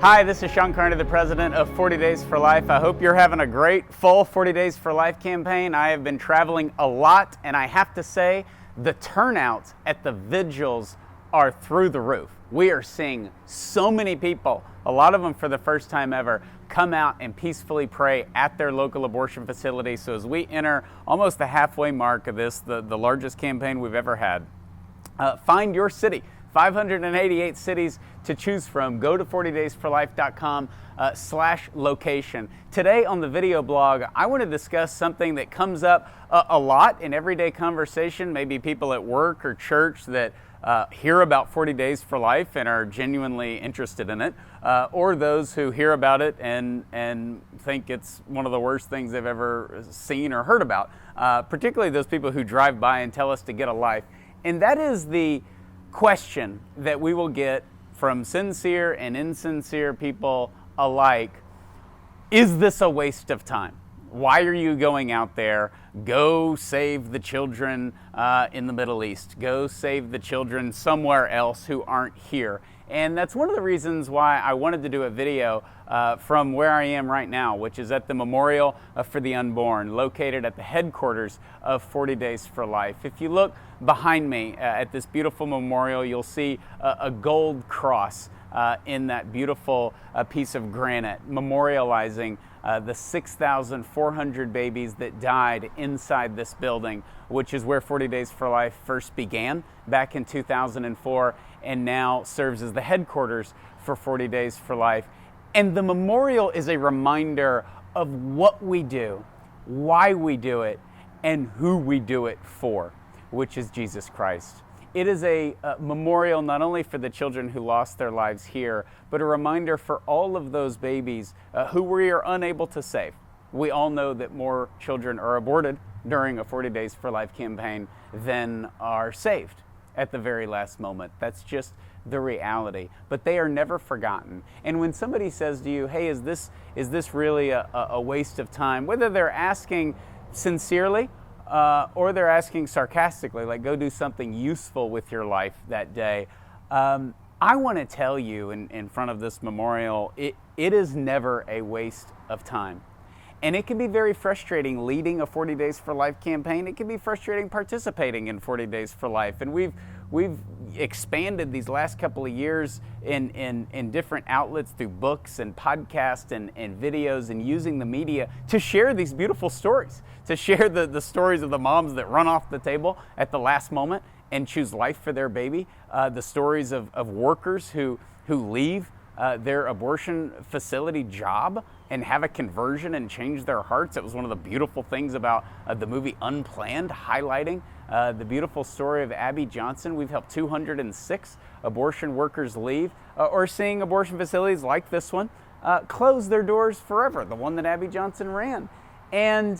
Hi, this is Shawn Carney, the president of 40 Days for Life. I hope you're having a great full 40 Days for Life campaign. I have been traveling a lot, and I have to say, the turnouts at the vigils are through the roof. We are seeing so many people, a lot of them for the first time ever, come out and peacefully pray at their local abortion facility. So as we enter almost the halfway mark of this, the largest campaign we've ever had, find your city. 588 cities to choose from. Go to 40daysforlife.com/location. Today on the video blog, I want to discuss something that comes up a lot in everyday conversation, maybe people at work or church that hear about 40 Days for Life and are genuinely interested in it, or those who hear about it and think it's one of the worst things they've ever seen or heard about, particularly those people who drive by and tell us to get a life. And that is the question that we will get from sincere and insincere people alike. Is this a waste of time? Why are you going out there? Go save the children in the Middle East. Go save the children somewhere else who aren't here. And that's one of the reasons why I wanted to do a video from where I am right now, which is at the Memorial for the Unborn, located at the headquarters of 40 Days for Life. If you look behind me at this beautiful memorial, you'll see a gold cross in that beautiful piece of granite, memorializing the 6,400 babies that died inside this building, which is where 40 Days for Life first began back in 2004 and now serves as the headquarters for 40 Days for Life. And the memorial is a reminder of what we do, why we do it, and who we do it for, which is Jesus Christ. It is a memorial not only for the children who lost their lives here, but a reminder for all of those babies who we are unable to save. We all know that more children are aborted during a 40 Days for Life campaign than are saved at the very last moment. That's just the reality. But they are never forgotten. And when somebody says to you, hey, is this really a waste of time? Whether they're asking sincerely or they're asking sarcastically, like go do something useful with your life that day, I want to tell you in front of this memorial, it is never a waste of time. And it can be very frustrating leading a 40 Days for Life campaign. It can be frustrating participating in 40 Days for Life. And we've expanded these last couple of years in different outlets through books and podcasts and videos and using the media to share these beautiful stories, to share the stories of the moms that run off the table at the last moment and choose life for their baby, the stories of workers who leave their abortion facility job and have a conversion and change their hearts. It was one of the beautiful things about the movie Unplanned, highlighting the beautiful story of Abby Johnson. We've helped 206 abortion workers leave, or seeing abortion facilities like this one close their doors forever, the one that Abby Johnson ran. And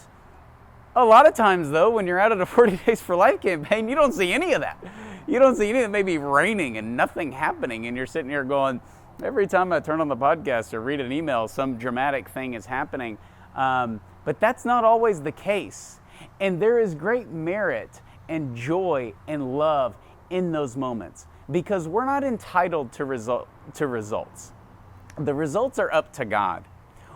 a lot of times, though, when you're out at a 40 Days for Life campaign, you don't see any of that. You don't see any of it, maybe raining and nothing happening, and you're sitting here going, every time I turn on the podcast or read an email, some dramatic thing is happening. But that's not always the case. And there is great merit and joy and love in those moments because we're not entitled to results. The results are up to God.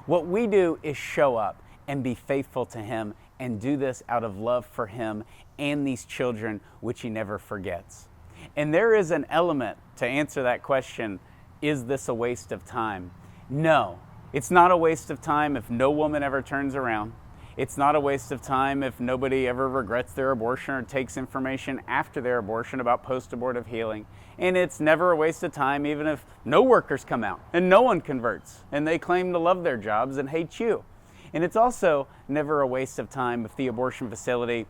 What we do is show up and be faithful to Him and do this out of love for Him and these children, which He never forgets. And there is an element to answer that question, is this a waste of time? No, it's not a waste of time if no woman ever turns around. It's not a waste of time if nobody ever regrets their abortion or takes information after their abortion about post-abortive healing. And it's never a waste of time even if no workers come out and no one converts and they claim to love their jobs and hate you. And it's also never a waste of time if the abortion facility,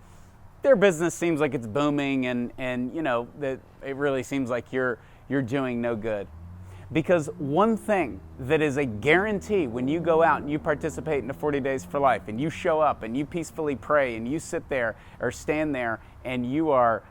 their business seems like it's booming and you know that it really seems like you're doing no good. Because one thing that is a guarantee when you go out and you participate in the 40 Days for Life and you show up and you peacefully pray and you sit there or stand there and you are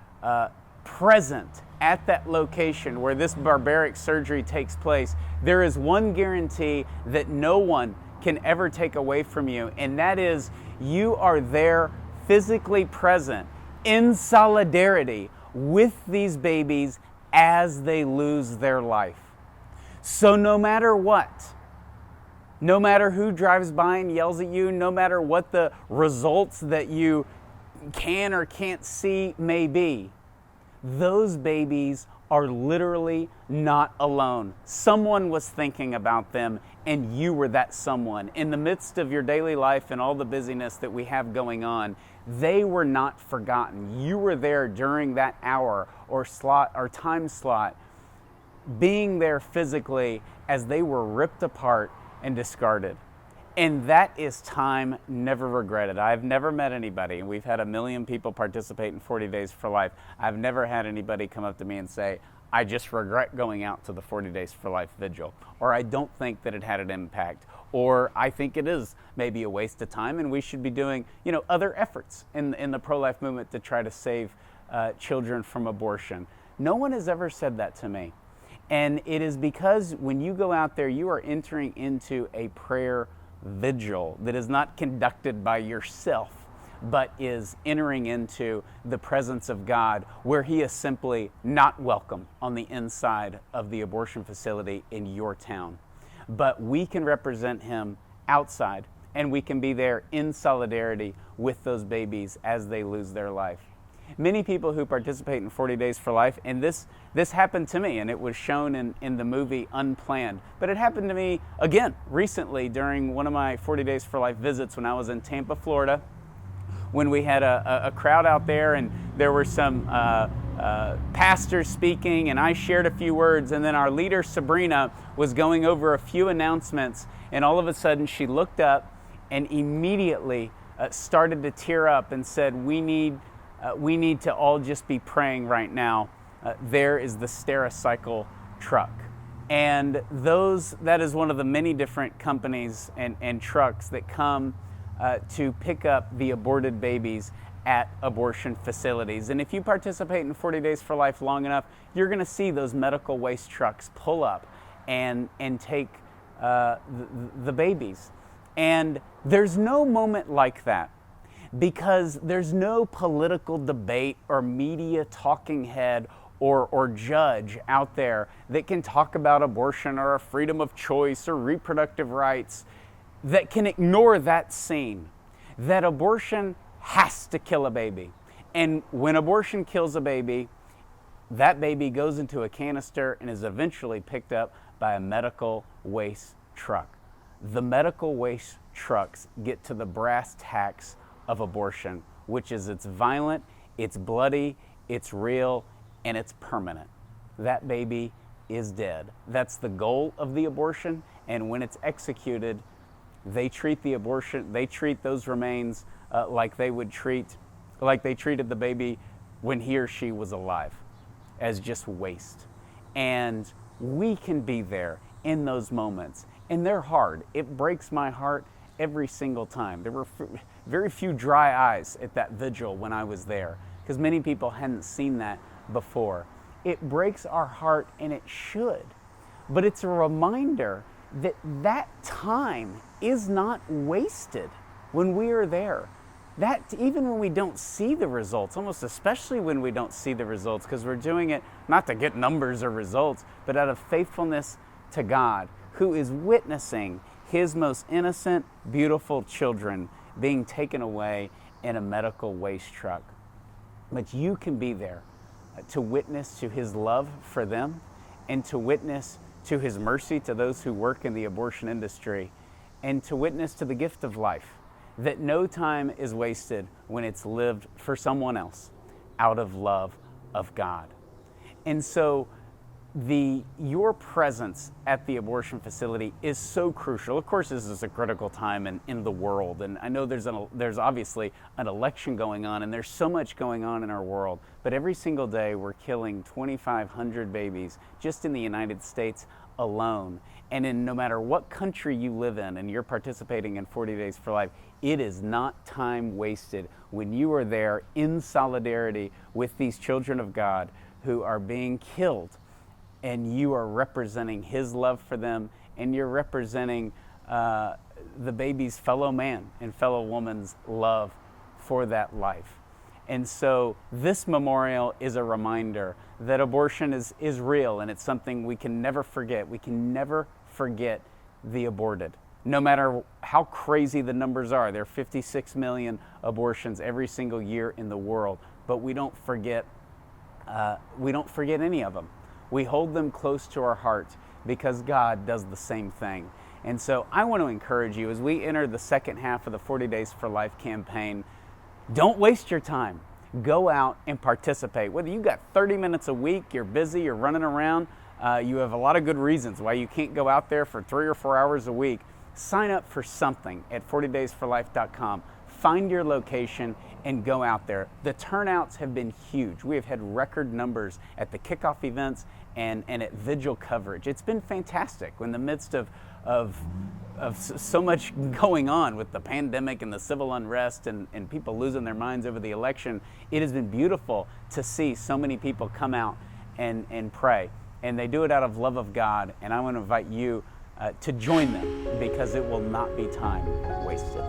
present at that location where this barbaric surgery takes place, there is one guarantee that no one can ever take away from you, and that is you are there physically present in solidarity with these babies as they lose their life. So no matter what, no matter who drives by and yells at you, no matter what the results that you can or can't see may be, those babies are literally not alone. Someone was thinking about them, and you were that someone. In the midst of your daily life and all the busyness that we have going on, they were not forgotten. You were there during that hour or time slot, being there physically as they were ripped apart and discarded. And that is time never regretted. I've never met anybody, and we've had 1 million people participate in 40 Days for Life. I've never had anybody come up to me and say, I just regret going out to the 40 Days for Life vigil, or I don't think that it had an impact, or I think it is maybe a waste of time and we should be doing, other efforts in the pro-life movement to try to save children from abortion. No one has ever said that to me. And it is because when you go out there, you are entering into a prayer vigil that is not conducted by yourself, but is entering into the presence of God, where He is simply not welcome on the inside of the abortion facility in your town. But we can represent Him outside, and we can be there in solidarity with those babies as they lose their life. Many people who participate in 40 Days for Life, and this happened to me, and it was shown in the movie Unplanned, but it happened to me again recently during one of my 40 Days for Life visits when I was in Tampa, Florida, when we had a crowd out there, and there were some pastors speaking, and I shared a few words, and then our leader Sabrina was going over a few announcements, and all of a sudden she looked up and immediately started to tear up and said, we need to all just be praying right now. There is the Stericycle truck. And that is one of the many different companies and trucks that come to pick up the aborted babies at abortion facilities. And if you participate in 40 Days for Life long enough, you're going to see those medical waste trucks pull up and take the babies. And there's no moment like that, because there's no political debate or media talking head or judge out there that can talk about abortion or a freedom of choice or reproductive rights that can ignore that scene, that abortion has to kill a baby. And when abortion kills a baby, that baby goes into a canister and is eventually picked up by a medical waste truck. The medical waste trucks get to the brass tacks of abortion, which is it's violent, it's bloody, it's real, and it's permanent. That baby is dead. That's the goal of the abortion, and when it's executed, they treat those remains like they treated the baby when he or she was alive, as just waste. And we can be there in those moments, and they're hard. It breaks my heart every single time. There were very few dry eyes at that vigil when I was there, because many people hadn't seen that before. It breaks our heart, and it should. But it's a reminder that time is not wasted when we are there. That even when we don't see the results, almost especially when we don't see the results, because we're doing it not to get numbers or results, but out of faithfulness to God, who is witnessing His most innocent, beautiful children being taken away in a medical waste truck. But you can be there to witness to His love for them and to witness to His mercy to those who work in the abortion industry, and to witness to the gift of life, that no time is wasted when it's lived for someone else out of love of God. And so your presence at the abortion facility is so crucial. Of course, this is a critical time in the world, and I know there's obviously an election going on, and there's so much going on in our world, but every single day we're killing 2,500 babies just in the United States alone. And in no matter what country you live in and you're participating in 40 Days for Life, it is not time wasted when you are there in solidarity with these children of God who are being killed, and you are representing His love for them, and you're representing the baby's fellow man and fellow woman's love for that life. And so this memorial is a reminder that abortion is real, and it's something we can never forget. We can never forget the aborted. No matter how crazy the numbers are, there are 56 million abortions every single year in the world, but we don't forget any of them. We hold them close to our hearts because God does the same thing. And so I want to encourage you as we enter the second half of the 40 Days for Life campaign, don't waste your time. Go out and participate. Whether you've got 30 minutes a week, you're busy, you're running around, you have a lot of good reasons why you can't go out there for 3 or 4 hours a week. Sign up for something at 40daysforlife.com. Find your location and go out there. The turnouts have been huge. We have had record numbers at the kickoff events and at vigil coverage. It's been fantastic in the midst of so much going on with the pandemic and the civil unrest and people losing their minds over the election. It has been beautiful to see so many people come out and pray. And they do it out of love of God. And I want to invite you to join them because it will not be time wasted.